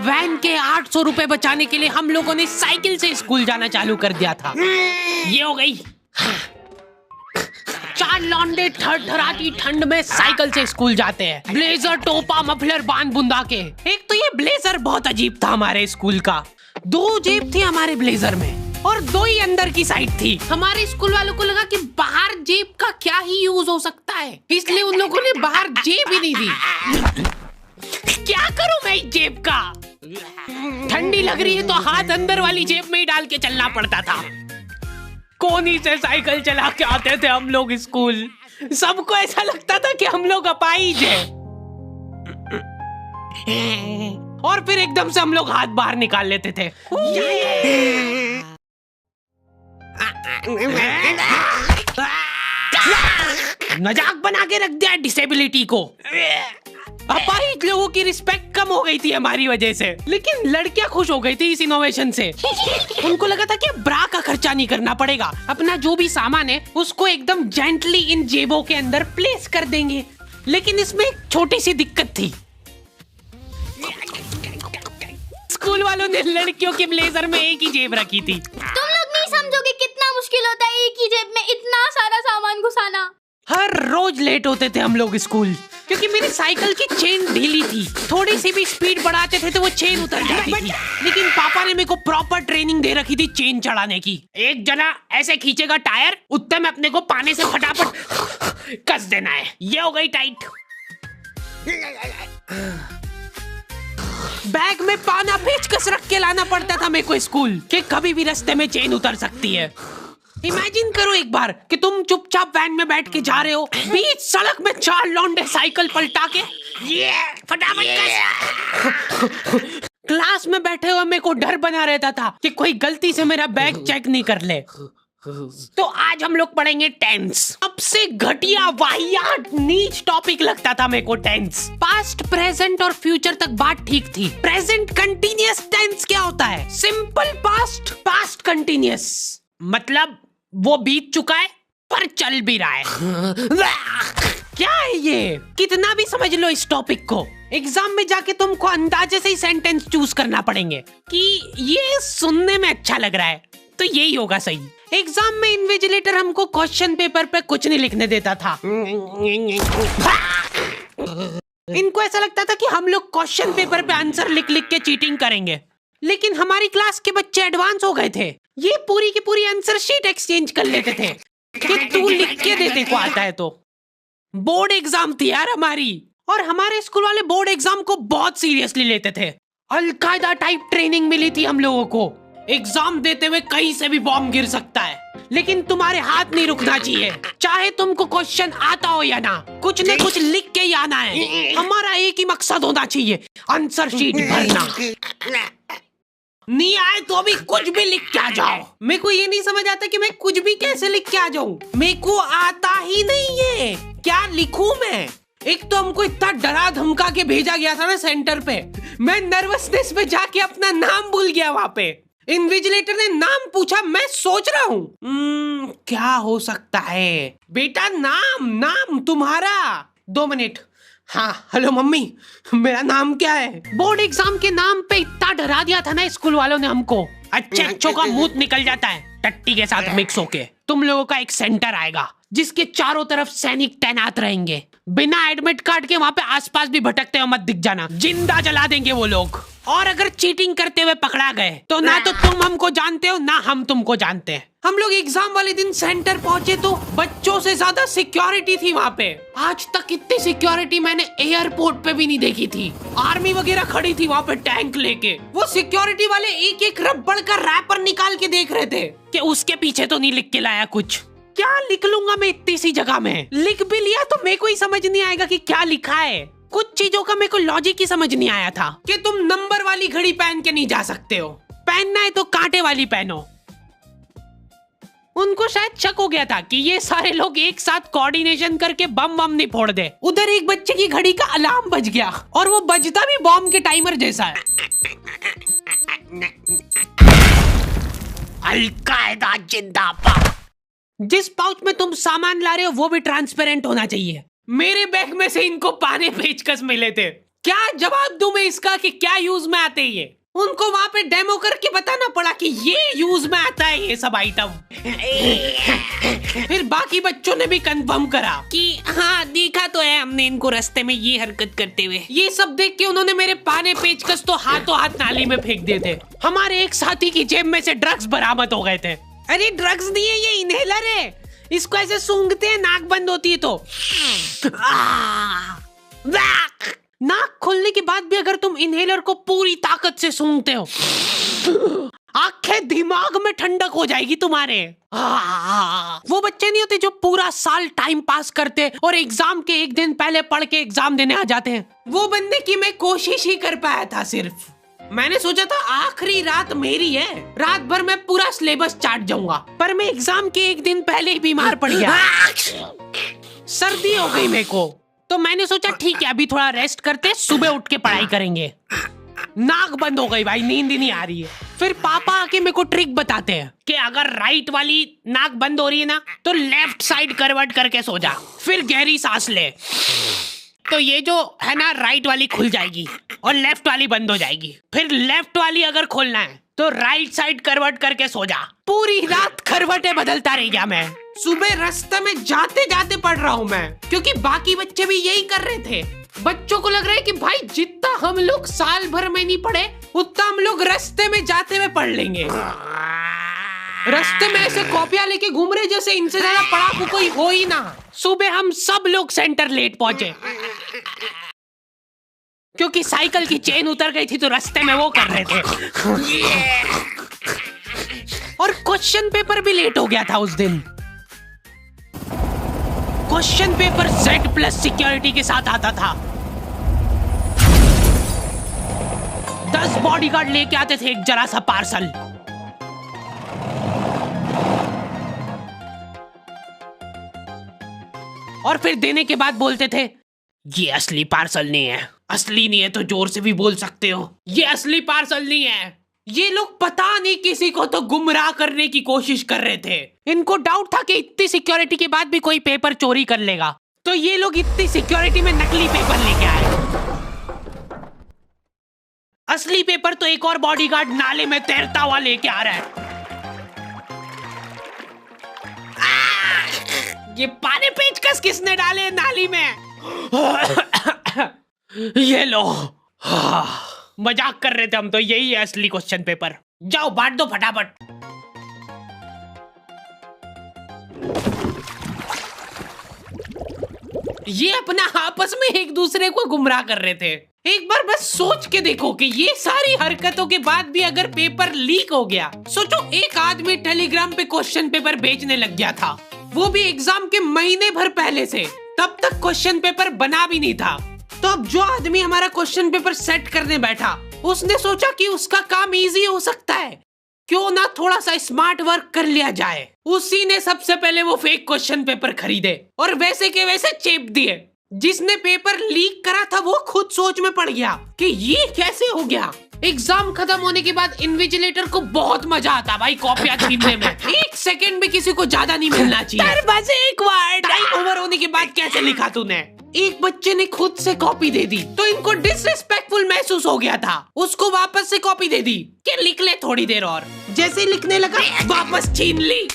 Van के 800 रुपए बचाने के लिए हम लोगों ने साइकिल से स्कूल जाना चालू कर दिया था। ये हो गई। 4 लौंडे थरथराती ठंड में साइकिल से स्कूल जाते हैं, ब्लेजर, टोपा, मफलर बांध बुंदा के। एक तो ये ब्लेजर बहुत अजीब था हमारे स्कूल का। 2 जेब थी हमारे ब्लेजर में और 2 ही अंदर की साइड थी। हमारे स्कूल वालों को लगा कि बाहर जेब का क्या ही यूज हो सकता है, इसलिए उन लोगों ने बाहर जेब ही नहीं दी। क्या करूं मैं इस जेब का? ठंडी लग रही है तो हाथ अंदर वाली जेब में ही डाल के चलना पड़ता था। कोनी से साइकिल चला के आते थे हम लोग स्कूल। सबको ऐसा लगता था कि हम लोग अपाहिज हैं। और फिर एकदम से हम लोग हाथ बाहर निकाल लेते थे। मजाक बना के रख दिया डिसेबिलिटी को। अपाहिज लोगों की रिस्पेक्ट कम हो गई थी हमारी वजह से, लेकिन लड़कियां खुश हो गई थी इस इनोवेशन से। उनको लगा था कि ब्रा का खर्चा नहीं करना पड़ेगा, अपना जो भी सामान है उसको एकदम जेंटली इन जेबों के अंदर प्लेस कर देंगे। लेकिन इसमें एक छोटी सी दिक्कत थी। स्कूल वालों ने लड़कियों के ब्लेजर में एक ही जेब रखी थी। तुम लोग नहीं समझोगे कितना मुश्किल होता है एक ही जेब में इतना सारा सामान घुसाना। हर रोज लेट होते थे हम लोग स्कूल, क्योंकि मेरी साइकिल की चेन ढीली थी। थोड़ी सी भी स्पीड बढ़ाते थे तो वो चेन उतर जाती थी। लेकिन पापा ने मेरे को प्रॉपर ट्रेनिंग दे रखी थी चेन चढ़ाने की। एक जना ऐसे खींचेगा टायर, उतने में अपने को पाने से फटाफट कस देना है। ये हो गई टाइट। बैग में पाना पेचकस रख के लाना पड़ता था मेरे को स्कूल, कि कभी भी रास्ते में चेन उतर सकती है। इमेजिन करो एक बार कि तुम चुपचाप वैन में बैठ के जा रहे हो, बीच सड़क में 4 लौंडे साइकिल पलटा के ये फटाफट क्लास में बैठे हुए मेरे को डर बना रहता था कि कोई गलती से मेरा बैग चेक नहीं कर ले। तो आज हम लोग पढ़ेंगे टेंस। सबसे घटिया, वाहियात, नीच टॉपिक लगता था मेरे को टेंस। पास्ट, प्रेजेंट और फ्यूचर तक बात ठीक थी। प्रेजेंट कंटीन्यूअस टेंस क्या होता है? सिंपल पास्ट, पास्ट कंटीन्यूअस, मतलब वो बीत चुका है पर चल भी रहा है। क्या है ये? कितना भी समझ लो इस टॉपिक को, एग्जाम में जाके तुमको अंदाजे से ही सेंटेंस चूज करना पड़ेंगे कि ये सुनने में अच्छा लग रहा है तो यही होगा सही। एग्जाम में इन्विजिलेटर हमको क्वेश्चन पेपर पे कुछ नहीं लिखने देता था। इनको ऐसा लगता था कि हम लोग क्वेश्चन पेपर पे आंसर लिख लिख के चीटिंग करेंगे। लेकिन हमारी क्लास के बच्चे एडवांस हो गए थे। ये पूरी की पूरी आंसर शीट एक्सचेंज कर लेते थे कि तू लिख के दे, को आता है तो। बोर्ड एग्जाम थी यार हमारी, और हमारे स्कूल वाले बोर्ड एग्जाम को बहुत सीरियसली लेते थे। अलकायदा टाइप ट्रेनिंग मिली थी हम लोगों को। एग्जाम देते हुए कहीं से भी बॉम्ब गिर सकता है, लेकिन तुम्हारे हाथ नहीं रुकना चाहिए। चाहे तुमको क्वेश्चन आता हो या ना, कुछ न कुछ लिख के ही आना है। हमारा एक ही मकसद होना चाहिए, आंसर शीट भरना। नहीं आए तो भी कुछ भी लिख के आ जाओ। मेरे को ये नहीं समझ आता कि मैं कुछ भी कैसे लिख के आ जाऊं। मेरे को आता ही नहीं है, क्या लिखूं मैं? एक तो हमको इतना डरा धमका के भेजा गया था ना सेंटर पे, मैं नर्वसनेस में जाके अपना नाम भूल गया। वहां पे इन्विजिलेटर ने नाम पूछा, मैं सोच रहा हूँ क्या हो सकता है। बेटा नाम तुम्हारा। 2 मिनट। हाँ हेलो मम्मी, मेरा नाम क्या है? बोर्ड एग्जाम के नाम पे इतना डरा दिया था ना स्कूल वालों ने हमको, अच्छों का मुंह निकल जाता है टट्टी के साथ मिक्स होके। तुम लोगों का एक सेंटर आएगा जिसके चारों तरफ सैनिक तैनात रहेंगे। बिना एडमिट कार्ड के वहाँ पे आसपास भी भटकते हुए मत दिख जाना, जिंदा जला देंगे वो लोग। और अगर चीटिंग करते हुए पकड़ा गए तो ना तो तुम हमको जानते हो ना हम तुमको जानते हैं। हम लोग एग्जाम वाले दिन सेंटर पहुंचे तो बच्चों से ज्यादा सिक्योरिटी थी वहाँ पे। आज तक इतनी सिक्योरिटी मैंने एयरपोर्ट पे भी नहीं देखी थी। आर्मी वगैरह खड़ी थी वहाँ पे टैंक लेके। वो सिक्योरिटी वाले एक एक रबड़ का रैपर निकाल के देख रहे थे कि उसके पीछे तो नहीं लिख के लाया कुछ। क्या लिख लूंगा मैं इतनी सी जगह में? लिख भी लिया तो मेरे को ही समझ नहीं आएगा कि क्या लिखा है। कुछ चीजों का मेरे को लॉजिक ही समझ नहीं आया था कि तुम नंबर वाली घड़ी पहन के नहीं जा सकते हो, पहनना है तो कांटे वाली पहनो। उनको शायद शक हो गया था कि ये सारे लोग एक साथ कोऑर्डिनेशन करके बम नहीं फोड़ दे। उधर एक बच्चे की घड़ी का अलार्म बज गया और वो बजता भी बॉम्ब के टाइमर जैसा है। अलकायदा जिंदाबाद। जिस पाउच में तुम सामान ला रहे हो वो भी ट्रांसपेरेंट होना चाहिए। मेरे बैग में से इनको पाने पेचकस मिले थे, क्या जवाब दूं मैं इसका कि क्या यूज में आते ये? उनको वहाँ पे डेमो करके बताना पड़ा कि ये यूज में आता है ये सब आइटम। फिर बाकी बच्चों ने भी कंफर्म करा कि हाँ देखा तो है हमने इनको रास्ते में ये हरकत करते हुए। ये सब देख के उन्होंने मेरे पाने पेचकस तो हाथों हाथ नाली में फेंक दिए थे। हमारे एक साथी की जेब में से ड्रग्स बरामद हो गए थे। अरे ड्रग्स नहीं है, ये इनहेलर है। इसको ऐसे सूंघते हैं, नाक बंद होती है तो नाक खोलने के बाद भी अगर तुम इनहेलर को पूरी ताकत से सूंघते हो, आंखें दिमाग में ठंडक हो जाएगी तुम्हारे। वो बच्चे नहीं होते जो पूरा साल टाइम पास करते और एग्जाम के एक दिन पहले पढ़ के एग्जाम देने आ जाते हैं। वो बनने की मैं कोशिश ही कर पाया था। सिर्फ मैंने सोचा था आखिरी रात मेरी है, रात भर मैं पूरा सिलेबस चाट जाऊंगा, पर मैं एग्जाम के एक दिन पहले ही बीमार पड़ गया। सर्दी हो गई मेरे को, तो मैंने सोचा ठीक है अभी थोड़ा रेस्ट करते, सुबह उठ के पढ़ाई करेंगे। नाक बंद हो गई भाई, नींद ही नहीं आ रही है। फिर पापा आके मेरे को ट्रिक बताते हैं कि अगर राइट वाली नाक बंद हो रही है ना तो लेफ्ट साइड करवट करके सो जा, फिर गहरी सांस ले, तो ये जो है ना राइट वाली खुल जाएगी और लेफ्ट वाली बंद हो जाएगी। फिर लेफ्ट वाली अगर खोलना है तो राइट साइड करवट करके सो जा। पूरी रात करवटें बदलता रह गया मैं। सुबह रास्ते में जाते जाते पढ़ रहा हूँ मैं, क्योंकि बाकी बच्चे भी यही कर रहे थे। बच्चों को लग रहा है कि भाई जितना हम लोग साल भर में नहीं पढ़े उतना हम लोग रास्ते में जाते हुए पढ़ लेंगे। रास्ते में ऐसे कॉपियां लेके घूम रहे जैसे इनसे ज्यादा पढ़ाकू कोई हो ही ना। सुबह हम सब लोग सेंटर लेट पहुंचे क्योंकि साइकिल की चेन उतर गई थी, तो रास्ते में वो कर रहे थे। और क्वेश्चन पेपर भी लेट हो गया था उस दिन। क्वेश्चन पेपर Z+ सिक्योरिटी के साथ आता था। 10 बॉडीगार्ड लेके आते थे एक जरा सा पार्सल। और फिर देने के बाद बोलते थे ये असली पार्सल नहीं है। असली नहीं है तो जोर से भी बोल सकते हो, ये असली पार्सल नहीं है। ये लोग पता नहीं किसी को तो गुमराह करने की कोशिश कर रहे थे। इनको डाउट था कि इतनी सिक्योरिटी के बाद भी कोई पेपर चोरी कर लेगा, तो ये लोग इतनी सिक्योरिटी में नकली पेपर लेके आए। असली पेपर तो एक और बॉडीगार्ड नाले में तैरता हुआ लेके आ रहा है। ये पाने पेचकस किसने डाले नाली में? ये लो। मजाक कर रहे थे हम तो, यही है असली क्वेश्चन पेपर। जाओ बांट दो फटाफट। ये अपना आपस में एक दूसरे को गुमराह कर रहे थे। एक बार बस सोच के देखो कि ये सारी हरकतों के बाद भी अगर पेपर लीक हो गया, सोचो एक आदमी टेलीग्राम पे क्वेश्चन पेपर बेचने लग गया था, वो भी एग्जाम के महीने भर पहले से। तब तक क्वेश्चन पेपर बना भी नहीं था। तो अब जो आदमी हमारा क्वेश्चन पेपर सेट करने बैठा, उसने सोचा कि उसका काम इजी हो सकता है, क्यों ना थोड़ा सा स्मार्ट वर्क कर लिया जाए। उसी ने सबसे पहले वो फेक क्वेश्चन पेपर खरीदे और वैसे के वैसे चेप दिए। जिसने पेपर लीक करा था वो खुद सोच में पड़ गया कि ये कैसे हो गया। एग्जाम खत्म होने के बाद इन्विजिलेटर को बहुत मजा आता भाई कॉपियां छीनने में। एक सेकंड भी किसी को ज्यादा नहीं मिलना चाहिए। बस एक बार टाइम ओवर होने के बाद कैसे लिखा तूने? एक बच्चे ने खुद से कॉपी दे दी तो इनको डिसरिस्पेक्टफुल महसूस हो गया था। उसको वापस से कॉपी दे दी कि लिख ले थोड़ी देर और। जैसे ही लिखने लगा वापस छीन ली।